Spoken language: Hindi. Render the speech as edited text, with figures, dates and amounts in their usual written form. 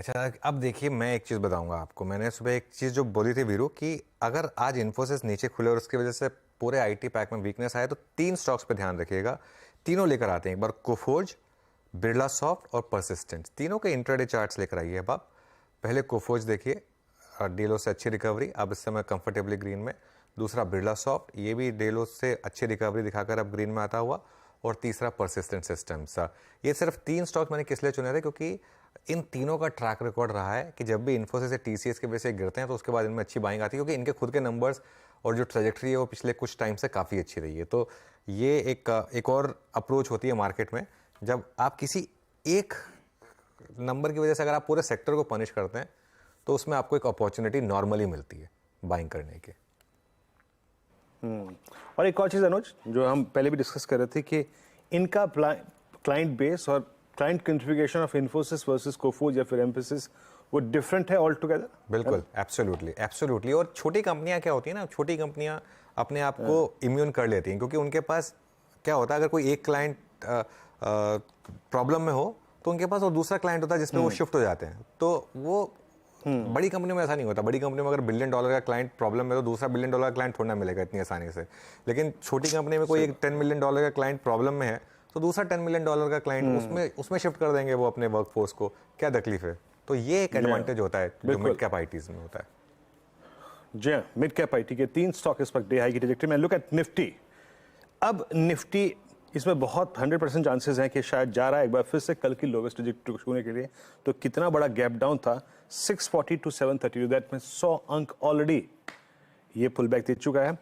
अच्छा, अब देखिए मैं एक चीज़ बताऊंगा आपको। मैंने सुबह एक चीज़ जो बोली थी वीरू कि अगर आज इन्फोसिस नीचे खुले और उसकी वजह से पूरे आईटी पैक में वीकनेस आए तो तीन स्टॉक्स पे ध्यान रखिएगा। तीनों लेकर आते हैं, एक बार कोफोर्ज, बिरला सॉफ्ट और परसिस्टेंट, तीनों के इंट्राडे चार्ट्स लेकर आइए। अब आप पहले कोफोर्ज देखिए, डेलो से अच्छी रिकवरी, अब इस समय कंफर्टेबली ग्रीन में। दूसरा बिरला सॉफ्ट, ये भी डेलो से अच्छी रिकवरी दिखाकर अब ग्रीन में आता हुआ। और तीसरा परसिस्टेंट सिस्टम्स। ये सिर्फ तीन स्टॉक मैंने किस लिए चुने थे, क्योंकि इन तीनों का ट्रैक रिकॉर्ड रहा है कि जब भी इन्फोसिस से टीसीएस के वजह से गिरते हैं तो उसके बाद इनमें अच्छी बाइंग आती है, क्योंकि इनके खुद के नंबर्स और जो ट्रेजेक्ट्री है वो पिछले कुछ टाइम से काफ़ी अच्छी रही है। तो ये एक और अप्रोच होती है मार्केट में, जब आप किसी एक नंबर की वजह से अगर आप पूरे सेक्टर को पनिश करते हैं तो उसमें आपको एक अपॉर्चुनिटी नॉर्मली मिलती है बाइंग करने की। और एक और चीज़ अनुज, जो हम पहले भी डिस्कस कर रहे थे कि इनका क्लाइंट बेस और client configuration of Infosys versus Coforge या फिर एम्फेसिस वो डिफरेंट है ऑल टुगेदर। बिल्कुल, एब्सोल्युटली एब्सोल्युटली। और छोटी कंपनियां क्या होती है ना, छोटी कंपनियां अपने आप को इम्यून कर लेती हैं, क्योंकि उनके पास क्या होता है, अगर कोई एक क्लाइंट प्रॉब्लम में हो तो उनके पास और दूसरा क्लाइंट होता है जिसपे वो शिफ्ट हो जाते हैं। तो वो बड़ी कंपनी में ऐसा नहीं होता। बड़ी कंपनी में अगर $1 बिलियन का क्लाइंट प्रॉब्लम है तो दूसरा $1 बिलियन का क्लाइंट थोड़ा ना मिलेगा इतनी आसानी से। लेकिन छोटी कंपनी में कोई एक $10 मिलियन का क्लाइंट प्रॉब्लम में है तो दूसरा $10 मिलियन का क्लाइंट उसमें शिफ्ट कर देंगे वो अपने वर्कफोर्स को। क्या तकलीफ है? तो ये एक एडवांटेज होता है जो मिड कैप आईटीज में होता है। जी हाँ, मिड कैप आईटी के तीन स्टॉक इस वक्त डे हाई की ट्रैजेक्टरी में। Look at Nifty. अब निफ्टी इसमें बहुत 100% चांसेस हैं कि शायद जा रहा है एक बार फिर से कल की लोवेस्ट ट्रैजेक्टरी को छूने के लिए। तो कितना बड़ा गैप डाउन था, 640 टू 730, दैट में 100 अंक ऑलरेडी ये पुल बैक दे चुका है।